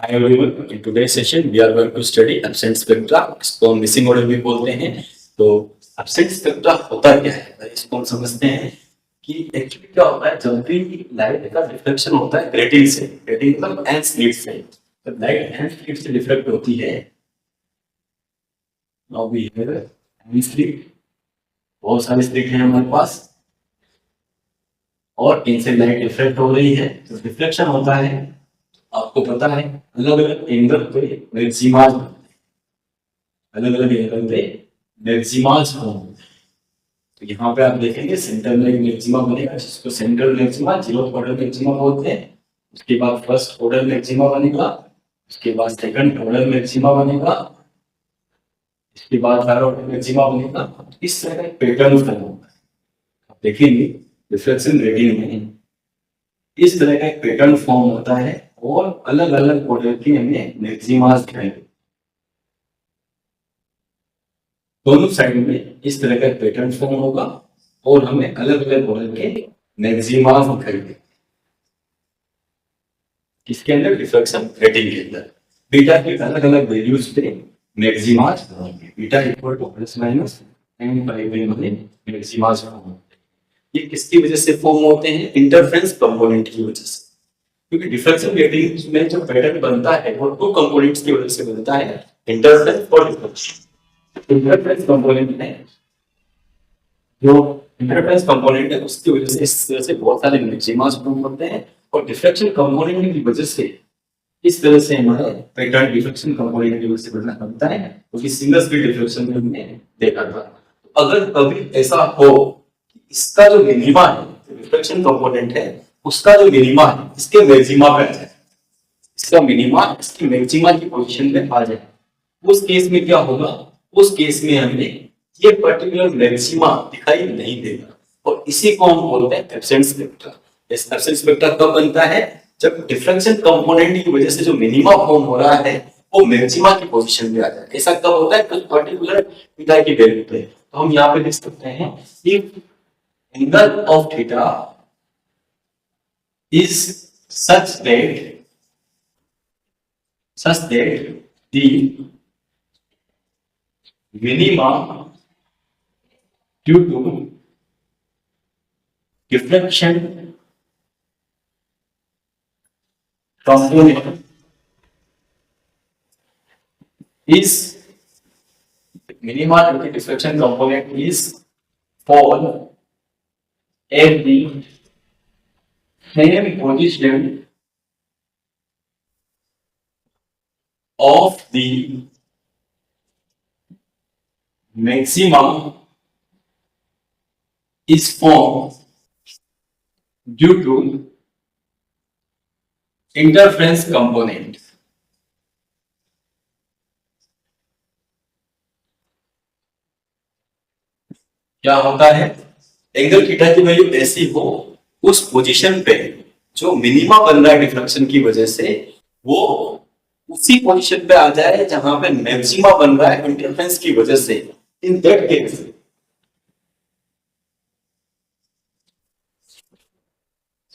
Hi everyone. In today's session, we are going to study absent spectra. इसको हम missing order भी बोलते हैं. तो absent spectra होता क्या है, इसको हम समझते हैं कि एक्चुअली क्या होता है. जब भी लाइट का रिफ्लेक्शन होता है ग्रेटिंग से, ग्रेटिंग मतलब एन स्लिट से, जब लाइट एन स्लिट से रिफ्लेक्ट होती है, now we have N slit, बहुत सारे स्लिट हैं हमारे पास, और इनसे लाइट रिफ्लेक्ट हो रही है. तो रिफ्लेक्शन होता है, आपको पता है, अलग अलग एंगल पे मैक्सिमाज, अलग अलग एंगल पे मैक्सिमाज होंगे. तो यहाँ पे आप देखेंगे सेंटर में एक मैक्सिमा बनेगा जिसको central maxima, zeroth order maxima बोलते हैं. उसके बाद फर्स्ट ऑर्डर मैक्सिमा बनेगा, उसके बाद सेकंड ऑर्डर मैक्सिमा बनेगा, इसके बाद थर्ड ऑर्डर मैक्सिमा बनेगा. इस तरह का पैटर्न फॉर्म होता है. आप देखेंगे रिफ्लेक्शन रेटिंग में इस तरह का एक पैटर्न फॉर्म होता है और अलग अलग ऑर्डर की हमें मैक्सिमास दिखाएंगे. दोनों साइड में इस तरह का पैटर्न फॉर्म होगा और हमें अलग अलग ऑर्डर के मैक्सिमास दिखाएंगे. किसके अंदर? रिफ्लेक्शन रेटिंग के अंदर. बीटा के अलग अलग वैल्यूज पे मैक्सिमास होंगे. Beta equal to plus minus n pi by maximas होंगे. ये किसकी वजह से फॉर्म होते हैं? इंटरफेरेंस कंपोनेंट की वजह से. क्योंकि डिफ्रेक्शन रेटिंग में जो पैटर्न बनता है वो दो कंपोनेंट्स की वजह से बनता है, इंटरफेरेंस और डिफ्रेक्शन. इंटरफेरेंस कंपोनेंट है, जो इंटरफेरेंस कंपोनेंट है उसकी वजह से इस तरह से बहुत सारे मैक्सिमास फॉर्म होते हैं, और डिफ्रेक्शन कंपोनेंट की वजह से इस तरह से हमारा पैटर्न डिफ्रेक्शन कंपोनेंट की वजह से बनता है. क्योंकि सिंगल स्लिट डिफ्रेक्शन में हमने देखा था. अगर कभी ऐसा हो इसका जो मिनिमा है, रिफ्लेक्शन कंपोनेंट है, उसका जो मिनिमा है इसके मैक्सिमा पे आ जाए, इसका मिनिमा इसकी मैक्सिमा की पोजीशन पे आ जाए, उस केस में क्या होगा? उस केस में हमें ये पर्टिकुलर मैक्सिमा दिखाई नहीं देगा, और इसी को हम बोलते हैं एब्सेंट स्पेक्ट्रा. इस एब्सेंट स्पेक्ट्रा कब बनता है? जब डिफ्रेक्शन कंपोनेंट की वजह से जो मिनिमा फॉर्म हो रहा है वो मैक्सिमा की पोजीशन पे आ जाए. ऐसा कब होता है? कुछ पर्टिकुलर थीटा की वैल्यू पे. तो हम यहाँ पे देख सकते हैं कि angle of theta is such that the minima due to diffraction component is minima due to diffraction component is fall at the same position of the maximum is formed due to interference component. क्या होता है? Angle theta की value ऐसी हो, उस position पे जो minima बन रहा है डिफ्रेक्शन की वजह से, वो उसी पोजीशन पे आ जाए जहां पे मैक्सिमा बन रहा है इंटरफेरेंस की वजह से. In that case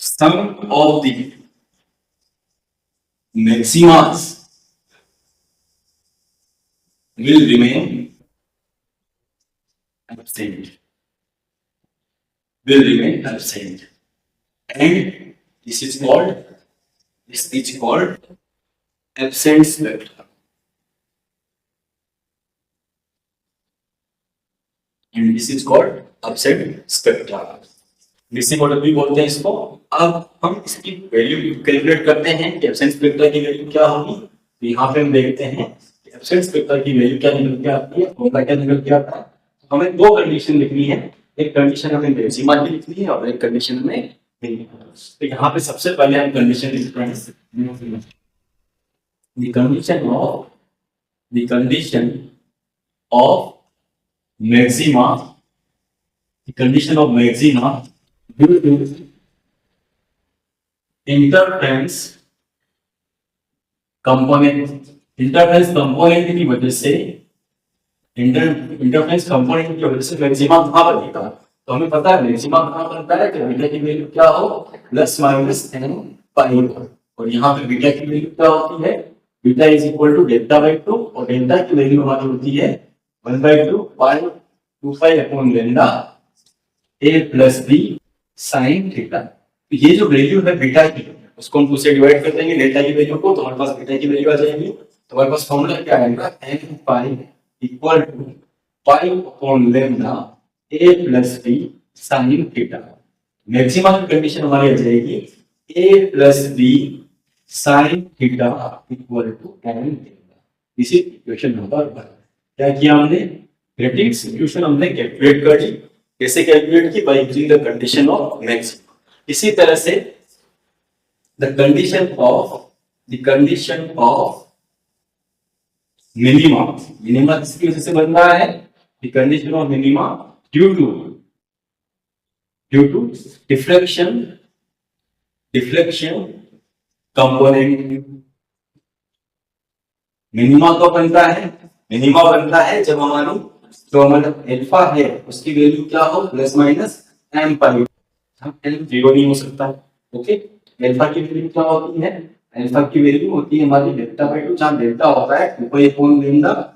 some of the maximas will remain absent, and this is called absent spectra. And this is called absent spectra. Missing order भी बोलते हैं इसको. अब हम इसकी वैल्यू कैलकुलेट करते हैं कि एब्सेंट स्पेक्ट्रा की वैल्यू क्या होगी. तो यहाँ पे हम देखते हैं कि एब्सेंट स्पेक्ट्रा की वैल्यू क्या निकल के आती है, ओमेगा क्या निकल के आता है. तो हमें दो कंडीशन लिखनी है. एक कंडीशन हमें मैक्सिमा की लिखनी है और एक कंडीशन हमें. तो यहाँ पे सबसे पहले हम कंडीशन लिखते हैं. The condition of maxima due to interference component की वजह से, इंटरफेरेंस कंपोनेंट की वजह से मैक्सिमा कहाँ बनेगा. तो हमें पता है मैक्सिमा कहाँ बनता है कि बीटा की वैल्यू क्या हो, प्लस माइनस एन पाई. और यहाँ पे बीटा की वैल्यू क्या होती है? Beta is equal to delta by 2 और डेल्टा की वैल्यू हमारी होती है 1/2 pi 2 pi upon lambda a plus b sine theta. तो ये जो वैल्यू है बीटा की उसको हम 2 से डिवाइड कर देंगे डेल्टा की वैल्यू को, तो हमारे पास बीटा की वैल्यू आ जाएगी। तो हमारे पास फॉर्मूला क्या आएगा, n pi equal to pi upon lambda a plus b sine theta. Maximum condition हमारी आ जाएगी a plus b sine theta equal to n theta. इसी इक्वेशन नंबर 1 क्या किया हमने, ग्रेटिंग्स इक्वेशन हमने कैलकुलेट कर ली। कैसे कैलकुलेट की, by using the condition of maximum. इसी तरह से the condition of minima, minima किसकी वजह से बन रहा है, the condition of minima due to deflection component. Minima कब बनता है, मिनिमा बनता है जब हमारी जो हमारा अल्फा है उसकी वैल्यू क्या हो, प्लस माइनस एम पाई। एम जीरो नहीं हो सकता। ओके, अल्फा की वैल्यू क्या होती है, अल्फा की वैल्यू होती है हमारी डेल्टा बाई 2, जहां डेल्टा होता है 2 pi upon lambda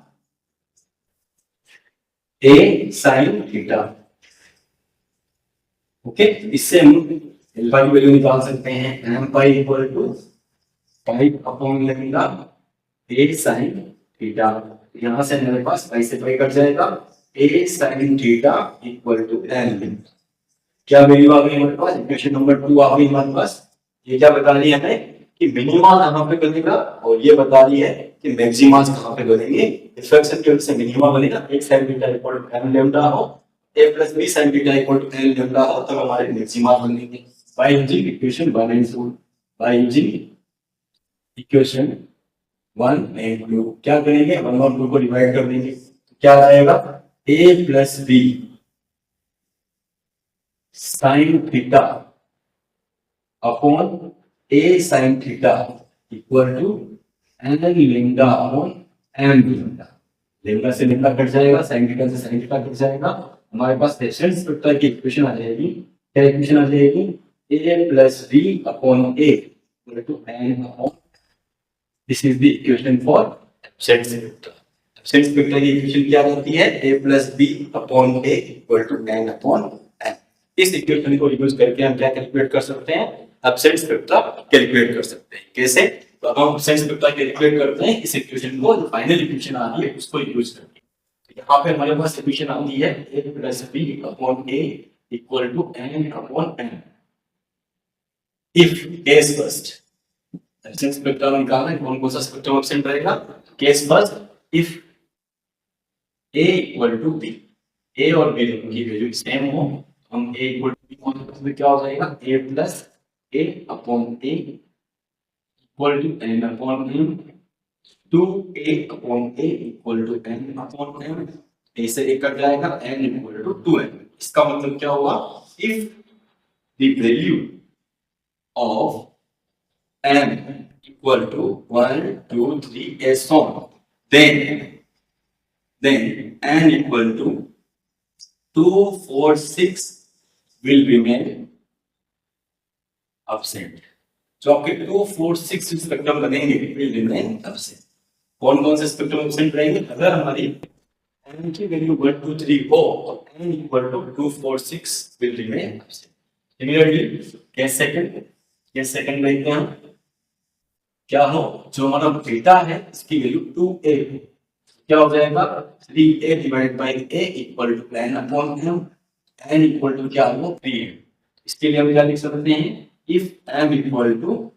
a sine theta. Okay, इससे हम अल्फा की वैल्यू निकाल सकते हैं m pi equal to pi upon lambda a sine theta. यहां से मेरे पास पाई से पाई कट जाएगा, a sine theta equal to n. क्या वैल्यू आ गई हमारे पास, इक्वेशन नंबर 2 आ गई हमारे पास। ये क्या बता रही है हमें कि मिनिमा कहां पे बनेगा, और ये बता रही है कि मैक्सिमा कहां पे बनेंगे। डिफ्लेक्शन की वजह से मिनिमा बनेगा, एक sine theta equal to n lambda हो, a plus b sine theta equal to n lambda हो, तब हमारे मैक्सिमा बनेंगे by using equation 1 and 2। By using equation 1 and 2 क्या करेंगे, 1 और 2 को डिवाइड कर देंगे। क्या आ जाएगा, a plus b sine theta upon a sine theta equal to n lambda upon m lambda. Lambda से लेंडा कट जाएगा, साइन थीटा से साइन थीटा कट जाएगा। हमारे पास हेसियन स्पेक्ट्रा की इक्वेशन आ जाएगी। क्या इक्वेशन आ जाएगी, a plus b upon a equal to n upon, this is the equation for absent spectra. Absent spectra की इक्वेशन क्या होती है, a plus b upon a equal to n upon n। इस इक्वेशन को use करके हम क्या calculate कर सकते हैं, एब्सेंट स्पेक्ट्रा कैलकुलेट कर सकते हैं। कैसे, तो अब हम एब्सेंट स्पेक्ट्रा कैलकुलेट करते हैं इस इक्वेशन को, जो फाइनल इक्वेशन आ रही है उसको यूज करके। तो यहाँ पे हमारे पास इक्वेशन आती है a plus b upon a equal to n upon n। If case first absent spectrum निकालना है, कौन सा स्पेक्ट्रम एब्सेंट रहेगा, case first if a equal to b, a और b की वैल्यू सेम हो, हम a equal to b concept में क्या हो जाएगा, a plus a upon a equal to n upon m, 2a upon a equal to n upon m। a से a cut जाएगा, n इक्वल टू 2n। इसका मतलब क्या होगा, if the value of m equal to 1, 2, 3 as on, then n equal to 2, 4, 6 will remain absent। जो आपके 2, 4, 6 spectrum बनेंगे will remain absent। कौन कौन से स्पेक्ट्रम absent रहेंगे, अगर हमारी n की वैल्यू 1, 2, 3 हो तो n equal to 2, 4, 6 will remain absent। Similarly case second देखते हैं क्या हो, जो हमारा बीटा है इसकी वैल्यू 2a, क्या हो जाएगा 3a divide by a equal to n upon m, n equal to क्या हो 3a। इसके लिए हम क्या लिख सकते हैं, if m equal to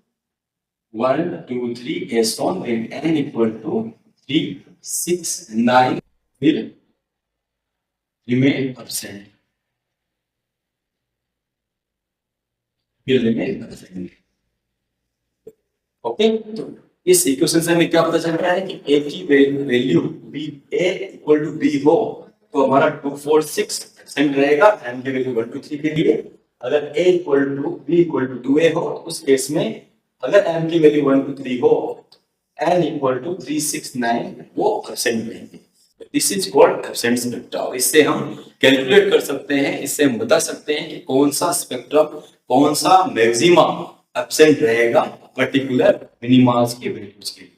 1, 2, 3 as on, then n equal to 3, 6, 9 will remain absent, will remain absent। Okay, तो इस इक्वेशन से हमें क्या पता चल रहा है कि a की value b a equal to b हो तो हमारा 2, 4, 6 सेंट रहेगा m की वैल्यू 1, 2, 3 के लिए। अगर a equal to b equal to 2a हो तो उस केस में अगर m की वैल्यू 1, 2, 3 हो, n इक्वल टू 3, 6, 9 वो एब्सेंट रहेंगे। This is called absent spectra. इससे हम कैलकुलेट कर सकते हैं, इससे हम बता सकते हैं कि कौन सा स्पेक्ट्रम, कौन सा मैक्सिमा एब्सेंट रहेगा पर्टिकुलर मिनिमास के वैल्यूज के लिए।